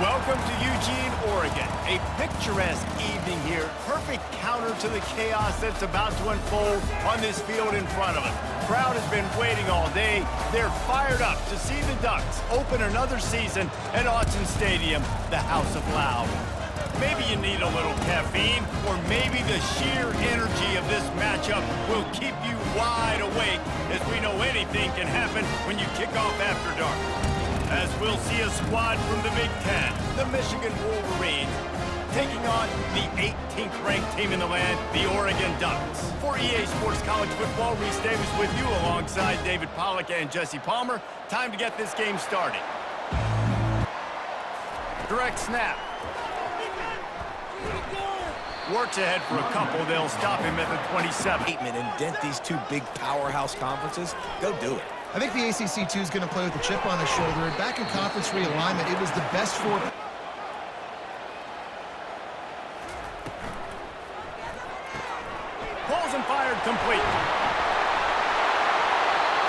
Welcome to Eugene, Oregon. A picturesque evening here. Perfect counter to the chaos that's about to unfold on this field in front of us. Crowd has been waiting all day. They're fired up to see the Ducks open another season at Autzen Stadium, the House of Loud. Maybe you need a little caffeine, or maybe the sheer energy of this matchup will keep you wide awake, as we know anything can happen when you kick off after dark. As we'll see a squad from the Big Ten, the Michigan Wolverines, taking on the 18th ranked team in the land, the Oregon Ducks. For EA Sports College Football, Reese Davis with you alongside David Pollack and Jesse Palmer. Time to get this game started. Direct snap. Works ahead for a couple. They'll stop him at the 27. And dent these two big powerhouse conferences. Go do it. I think the ACC2 is going to play with a chip on his shoulder. And back in conference realignment, it was the best for... Pulls and fired complete.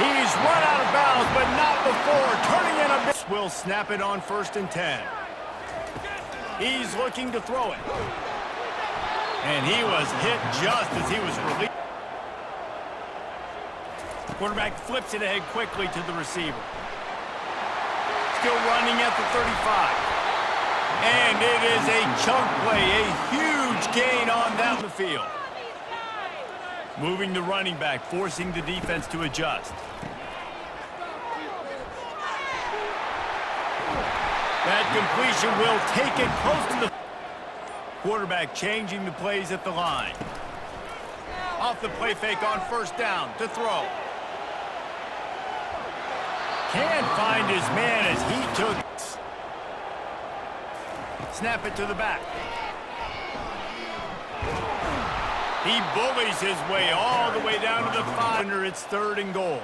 He's run out of bounds, but not before turning in a miss. Will snap it on 1st and 10. He's looking to throw it. And he was hit just as he was released. Quarterback flips it ahead quickly to the receiver. Still running at the 35. And it is a chunk play, a huge gain on that field. Moving the running back, forcing the defense to adjust. That completion will take it close to the... Quarterback changing the plays at the line. Off the play fake on 1st down to throw. Can't find his man as he took it. Snap it to the back. He bullies his way all the way down to the 5. It's 3rd and goal.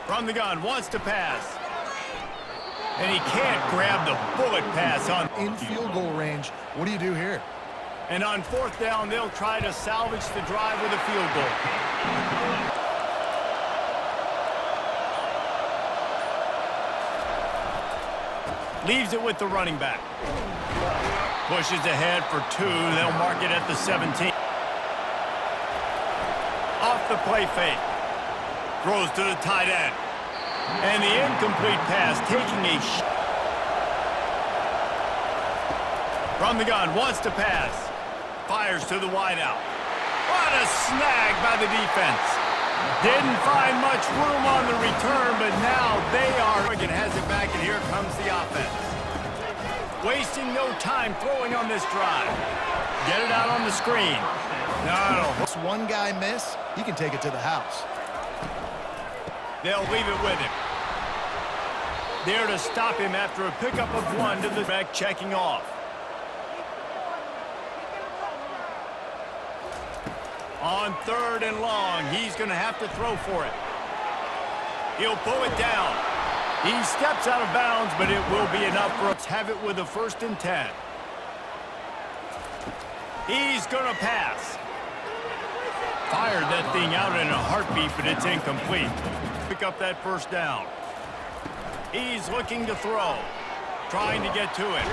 From the gun, wants to pass. And he can't grab the bullet pass on... In field goal range, what do you do here? And on 4th down, they'll try to salvage the drive with a field goal. Leaves it with the running back. Pushes ahead for 2. They'll mark it at the 17. Off the play fake. Throws to the tight end. And the incomplete pass taking a shot. From the gun, wants to pass. Fires to the wideout. What a snag by the defense. Didn't find much room on the return, but now they are. Oregon has it back, and here comes the offense. Wasting no time throwing on this drive. Get it out on the screen. No. This one guy miss, he can take it to the house. They'll leave it with him. There to stop him after a pickup of 1 to the back, checking off. On 3rd and long, he's going to have to throw for it. He'll pull it down. He steps out of bounds, but it will be enough for us to have it with a 1st and 10. He's going to pass. Fired that thing out in a heartbeat, but it's incomplete. Pick up that 1st down. He's looking to throw. Trying to get to it.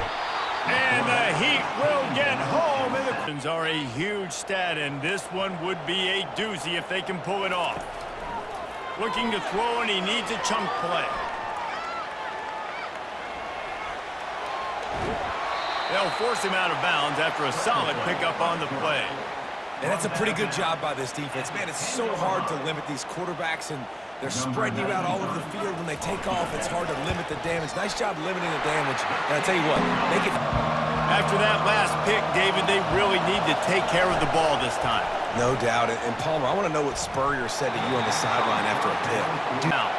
And the Heat will get home. And the Twins are a huge stat, and this one would be a doozy if they can pull it off. Looking to throw, and he needs a chunk play. They'll force him out of bounds after a solid pickup on the play. And that's a pretty good job by this defense. Man, it's so hard to limit these quarterbacks, and they're spreading you out all over the field. When they take off, it's hard to limit the damage. Nice job limiting the damage. And I tell you what, make it... After that last pick, David, they really need to take care of the ball this time. No doubt. And Palmer, I want to know what Spurrier said to you on the sideline after a pick. Now.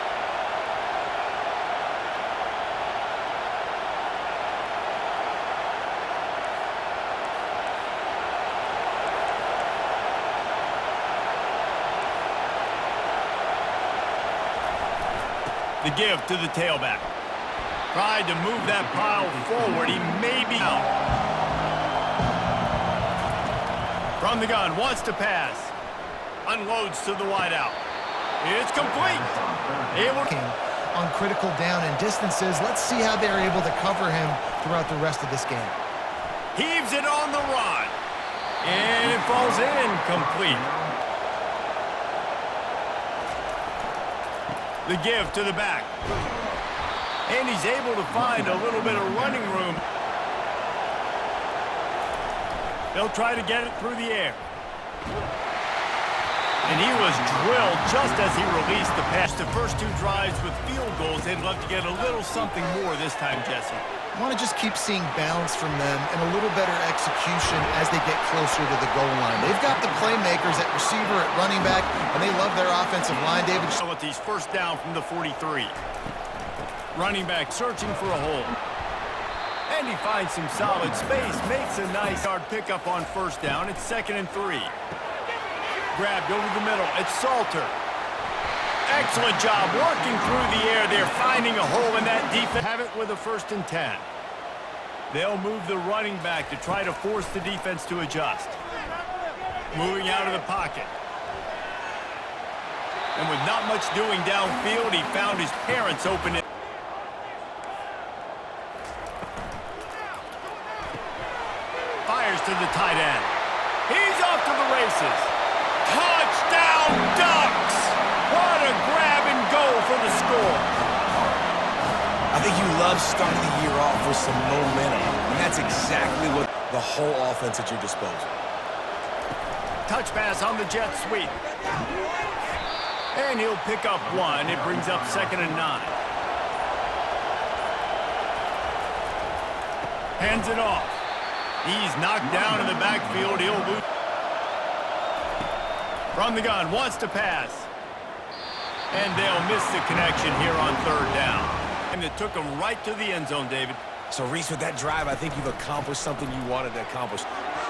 The give to the tailback. Tried to move that pile forward. He may be out. From the gun, wants to pass. Unloads to the wideout. It's complete. Able to... on critical down and distances. Let's see how they're able to cover him throughout the rest of this game. Heaves it on the run. And it falls incomplete. The give to the back. And he's able to find a little bit of running room. They'll try to get it through the air. And he was drilled just as he released the pass. The first two drives with field goals, they'd love to get a little something more this time, Jesse. I want to just keep seeing balance from them and a little better execution as they get closer to the goal line. They've got the playmakers at receiver, at running back, and they love their offensive line, David. With these first down from the 43. Running back searching for a hole. And he finds some solid space, makes a nice yard pickup on first down. It's 2nd and 3. Grabbed over the middle. It's Salter. Excellent job working through the air. They're finding a hole in that defense. Have it with a 1st and 10. They'll move the running back to try to force the defense to adjust. Moving out of the pocket. And with not much doing downfield, he found his parents open. Fires to the tight end. He's off to the races. Touchdown Ducks! What a grab and go for the score. I think you love starting the year off with some momentum, and that's exactly what the whole offense at your disposal. Touch pass on the jet sweep. And he'll pick up one. It brings up 2nd and 9. Hands it off. He's knocked down in the backfield. He'll lose. From the gun, wants to pass. And they'll miss the connection here on 3rd down. And it took him right to the end zone, David. So, Reese, with that drive, I think you've accomplished something you wanted to accomplish.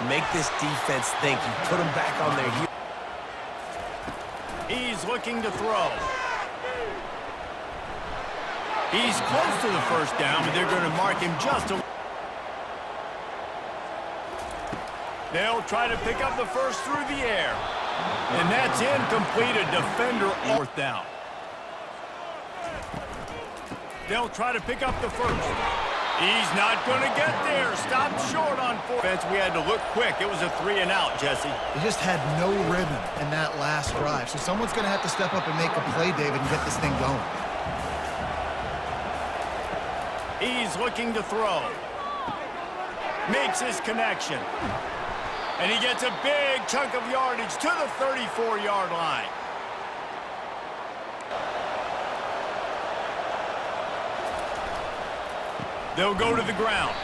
Make this defense think. You put them back on their heels. He's looking to throw. He's close to the first down, but they're going to mark him just a... They'll try to pick up the first through the air. And that's incomplete. A defender 4th down. They'll try to pick up the first. He's not going to get there. Stopped short on 4th. We had to look quick. It was a 3 and out, Jesse. They just had no rhythm in that last drive. So someone's going to have to step up and make a play, David, and get this thing going. He's looking to throw. Makes his connection. And he gets a big chunk of yardage to the 34-yard line. They'll go to the ground.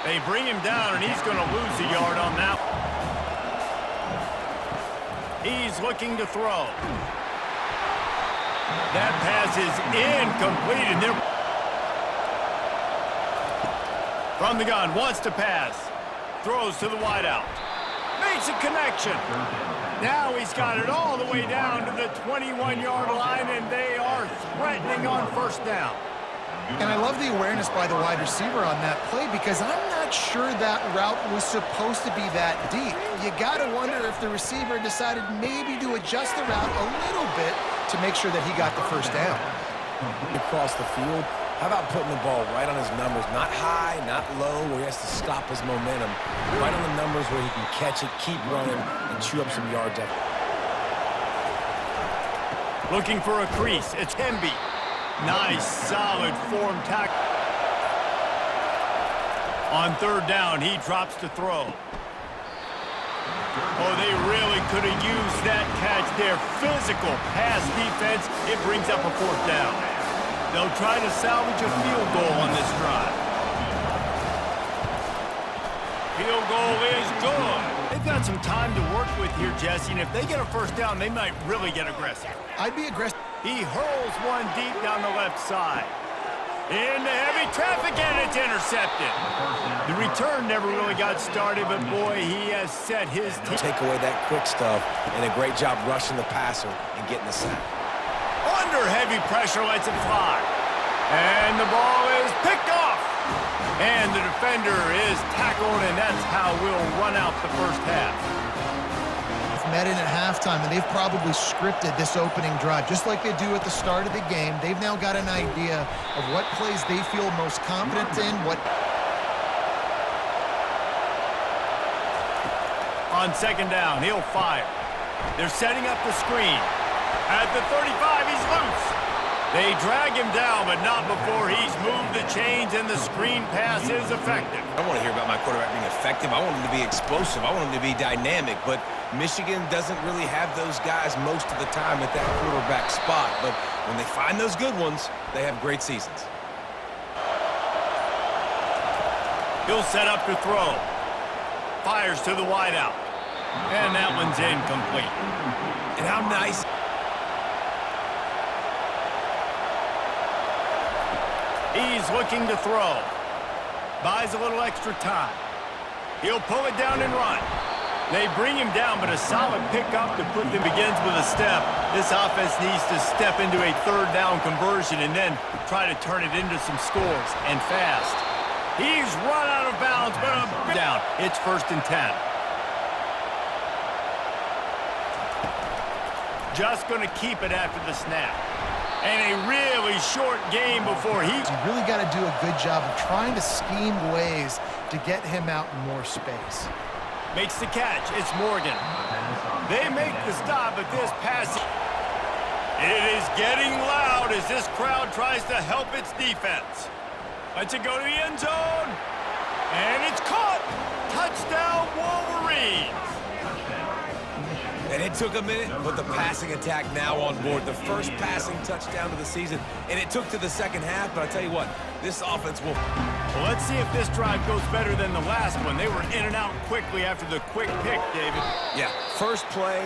They bring him down, and he's going to lose a yard on that. He's looking to throw. That pass is incomplete, and they're... From the gun, wants to pass. Throws to the wideout. Makes a connection. Now he's got it all the way down to the 21-yard line, and they are threatening on first down. And I love the awareness by the wide receiver on that play because I'm not sure that route was supposed to be that deep. You got to wonder if the receiver decided maybe to adjust the route a little bit to make sure that he got the first down. Across the field, how about putting the ball right on his numbers? Not high, not low, where he has to stop his momentum. Right on the numbers where he can catch it, keep running, and chew up some yards up. Looking for a crease. It's Hemby. Nice, solid form tackle. On 3rd down, he drops to throw. Oh, they really could have used that catch there. Physical pass defense. It brings up a 4th down. They'll try to salvage a field goal on this drive. Field goal is good. They've got some time to work with here, Jesse, and if they get a first down, they might really get aggressive. I'd be aggressive. He hurls one deep down the left side. Into heavy traffic, and it's intercepted. The return never really got started, but boy, he has set his team. Take away that quick stuff, and a great job rushing the passer and getting the sack. Under heavy pressure, lets it fly. And the ball is picked off. And the defender is tackled, and that's how we'll run out the first half. met in at halftime, and they've probably scripted this opening drive, just like they do at the start of the game. They've now got an idea of what plays they feel most confident in, what... On second down, he'll fire. They're setting up the screen. At the 35, he's loose. They drag him down, but not before he's moved the chains, and the screen pass is effective. I want to hear about my quarterback being effective. I want him to be explosive. I want him to be dynamic. But Michigan doesn't really have those guys most of the time at that quarterback spot. But when they find those good ones, they have great seasons. He'll set up to throw. Fires to the wideout. And that one's incomplete. And how nice. He's looking to throw. Buys a little extra time. He'll pull it down and run. They bring him down, but a solid pickup to put them begins with a step. This offense needs to step into a third down conversion and then try to turn it into some scores, and fast. He's run out of bounds, but a down. It's 1st and 10. Just going to keep it after the snap. And a really short game before he... You really got to do a good job of trying to scheme ways to get him out in more space. Makes the catch. It's Morgan. They make the stop, but this pass... It is getting loud as this crowd tries to help its defense. Lets it go to the end zone. And it's caught. Touchdown, Wolverines. And it took a minute, but the passing attack now on board. The first passing touchdown of the season, and it took to the second half, but I tell you what, this offense will... Well, let's see if this drive goes better than the last one. They were in and out quickly after the quick pick, David. Yeah, first play,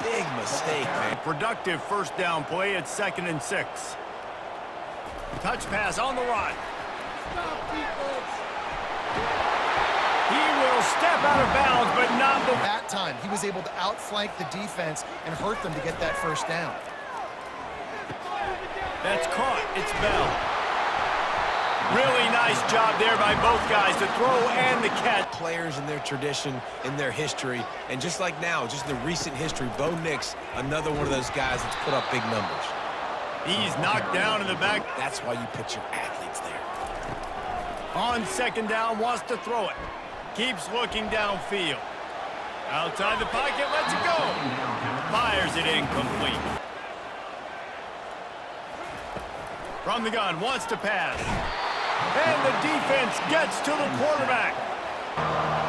big mistake, man. Productive first down play at 2nd and 6. Touch pass on the run. He will step out of bounds, but not before. That time, he was able to outflank the defense and hurt them to get that first down. That's caught. It's Bell. Really nice job there by both guys to throw and the catch. Players in their tradition, in their history, and just like now, just the recent history, Bo Nix, another one of those guys that's put up big numbers. He's knocked down in the back. That's why you put your athletes there. On second down, wants to throw it. Keeps looking downfield. Outside the pocket, lets it go. Fires it incomplete. From the gun, wants to pass. And the defense gets to the quarterback.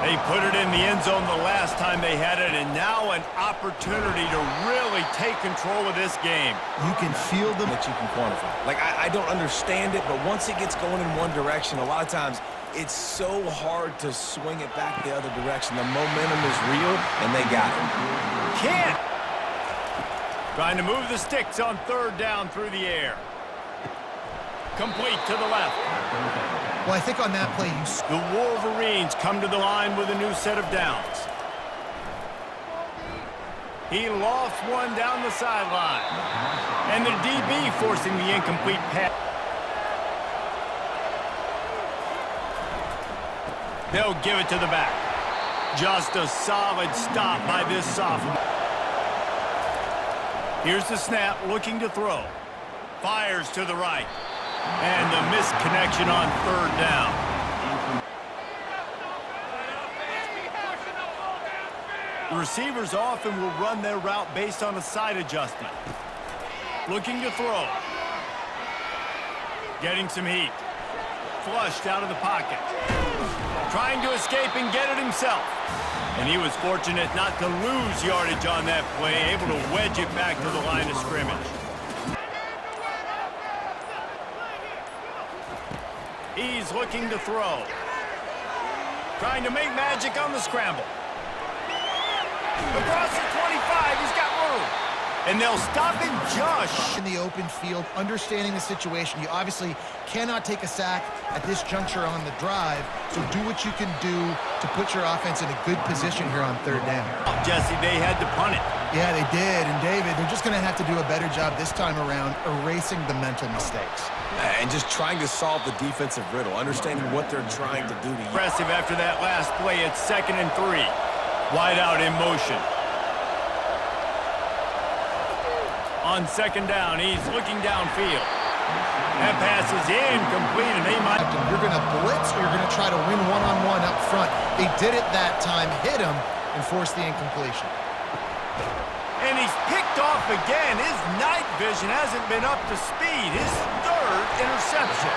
They put it in the end zone the last time they had it, and now an opportunity to really take control of this game. You can feel them. That you can quantify. Like, I don't understand it, but once it gets going in one direction, a lot of times it's so hard to swing it back the other direction. The momentum is real, and they got it. Can't. Trying to move the sticks on third down through the air. Complete to the left. Well, I think on that play, The Wolverines come to the line with a new set of downs. He lofts one down the sideline. And the DB forcing the incomplete pass. They'll give it to the back. Just a solid stop by this sophomore. Here's the snap, looking to throw. Fires to the right. And the missed connection on third down. Receivers often will run their route based on a side adjustment. Looking to throw. Getting some heat. Flushed out of the pocket. Trying to escape and get it himself. And he was fortunate not to lose yardage on that play, able to wedge it back to the line of scrimmage. He's looking to throw. Trying to make magic on the scramble. Across the 25, he's got room. And they'll stop him just in the open field, understanding the situation. You obviously cannot take a sack at this juncture on the drive, so do what you can do to put your offense in a good position here on third down. Jesse, they had to punt it. Yeah, they did. And David, they're just going to have to do a better job this time around erasing the mental mistakes. And just trying to solve the defensive riddle, understanding what they're trying to do to you. Impressive after that last play. It's 2nd and 3. Wide out in motion. On second down, he's looking downfield. That pass is incomplete, and they might... You're going to blitz or you're going to try to win one-on-one up front. They did it that time, hit him, and forced the incompletion. And he's picked off again. His night vision hasn't been up to speed. His third interception.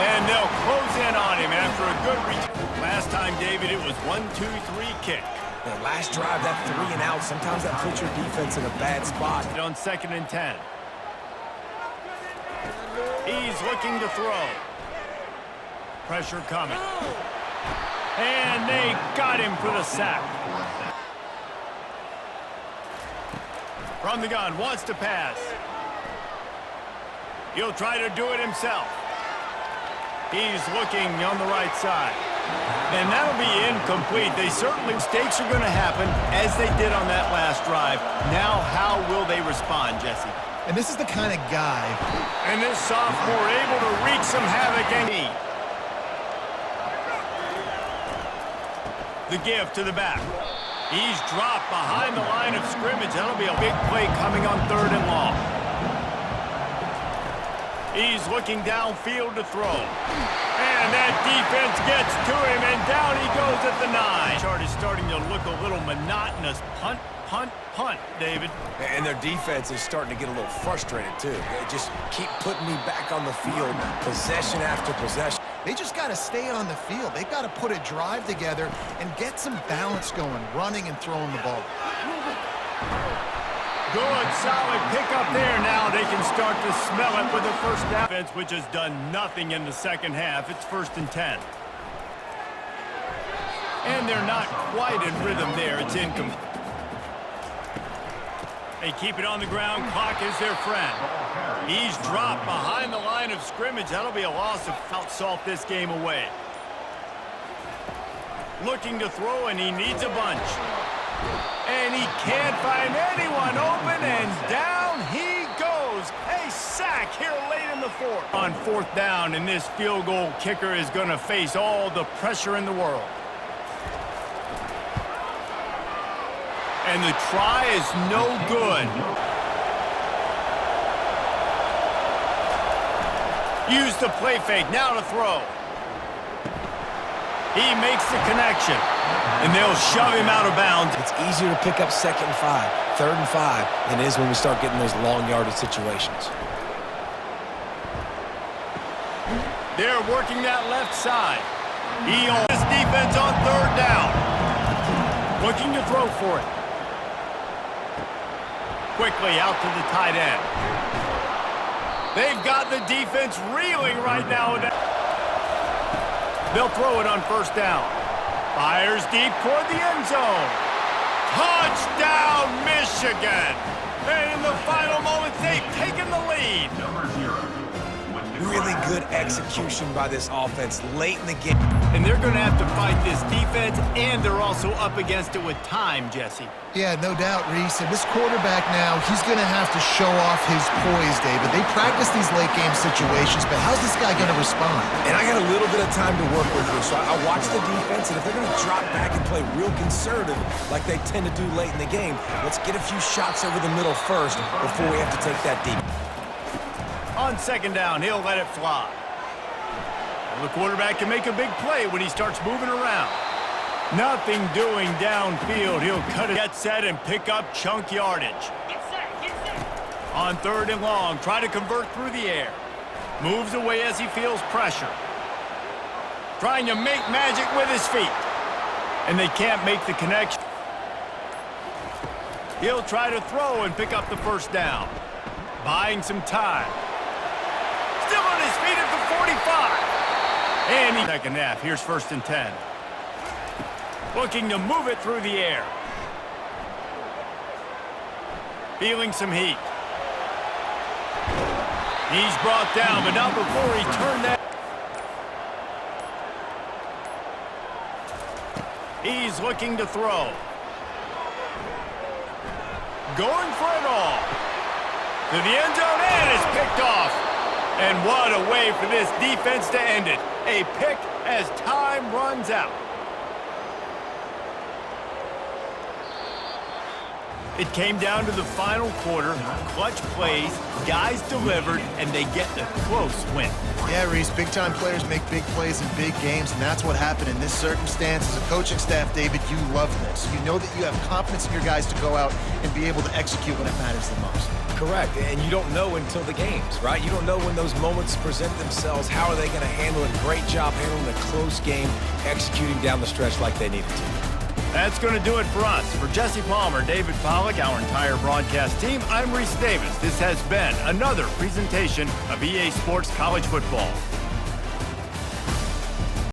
And they'll close in on him after a good return. Last time, David, it was 1-2-3 kick. The last drive, that 3 and out, sometimes that puts your defense in a bad spot. On 2nd and 10. He's looking to throw. Pressure coming. And they got him for the sack. From the gun, wants to pass. He'll try to do it himself. He's looking on the right side. And that'll be incomplete. Mistakes are going to happen as they did on that last drive. Now, how will they respond, Jesse? And this is the kind of guy. And this sophomore able to wreak some havoc and the give to the back. He's dropped behind the line of scrimmage. That'll be a big play coming on 3rd and long. He's looking downfield to throw. And that defense gets to him, and down he goes at the 9. Chart is starting to look a little monotonous. Punt, punt, punt, David. And their defense is starting to get a little frustrated, too. They just keep putting me back on the field, possession after possession. They just got to stay on the field. They've got to put a drive together and get some balance going, running and throwing the ball. Good, solid pickup there. Now they can start to smell it with the first down. Defense, which has done nothing in the second half. It's 1st and 10. And they're not quite in rhythm there. It's incomplete. They keep it on the ground. Clock is their friend. He's dropped behind the line of scrimmage. That'll be a loss of outsalt this game away. Looking to throw, and he needs a bunch. And he can't find anyone open, and down he goes. A sack here late in the 4th. On 4th down, and this field goal kicker is going to face all the pressure in the world. And the try is no good. Use the play fake, now to throw. He makes the connection, and they'll shove him out of bounds. It's easier to pick up 2nd and 5, 3rd and 5, than it is when we start getting those long yardage situations. They're working that left side. He owns his defense on 3rd down. Looking to throw for it. Quickly out to the tight end. They've got the defense reeling right now. They'll throw it on 1st down. Fires deep toward the end zone. Touchdown, Michigan! And in the final moments, they've taken the lead. Really good execution by this offense late in the game. And they're going to have to fight this defense, and they're also up against it with time, Jesse. Yeah, no doubt, Reese. And this quarterback now, he's going to have to show off his poise, David. They practice these late-game situations, but how's this guy going to respond? And I got a little bit of time to work with here, so I watch the defense, and if they're going to drop back and play real conservative like they tend to do late in the game, let's get a few shots over the middle first before we have to take that deep. On 2nd down, he'll let it fly. And the quarterback can make a big play when he starts moving around. Nothing doing downfield. He'll cut it, get set, and pick up chunk yardage. Get set. On 3rd and long, try to convert through the air. Moves away as he feels pressure. Trying to make magic with his feet. And they can't make the connection. He'll try to throw and pick up the 1st down. Buying some time. Still on his feet at the 45. And he... Second half. Here's 1st and 10. Looking to move it through the air. Feeling some heat. He's brought down, but not before he turned that. He's looking to throw. Going for it all. To the end zone, and it's picked off. And what a way for this defense to end it. A pick as time runs out. It came down to the final quarter, clutch plays, guys delivered, and they get the close win. Yeah, Reese, big-time players make big plays in big games, and that's what happened in this circumstance. As a coaching staff, David, you love this. You know that you have confidence in your guys to go out and be able to execute when it matters the most. Correct, and you don't know until the games, right? You don't know when those moments present themselves. How are they going to handle it? Great job handling a close game, executing down the stretch like they needed to. That's going to do it for us. For Jesse Palmer, David Pollack, our entire broadcast team, I'm Reese Davis. This has been another presentation of EA Sports College Football.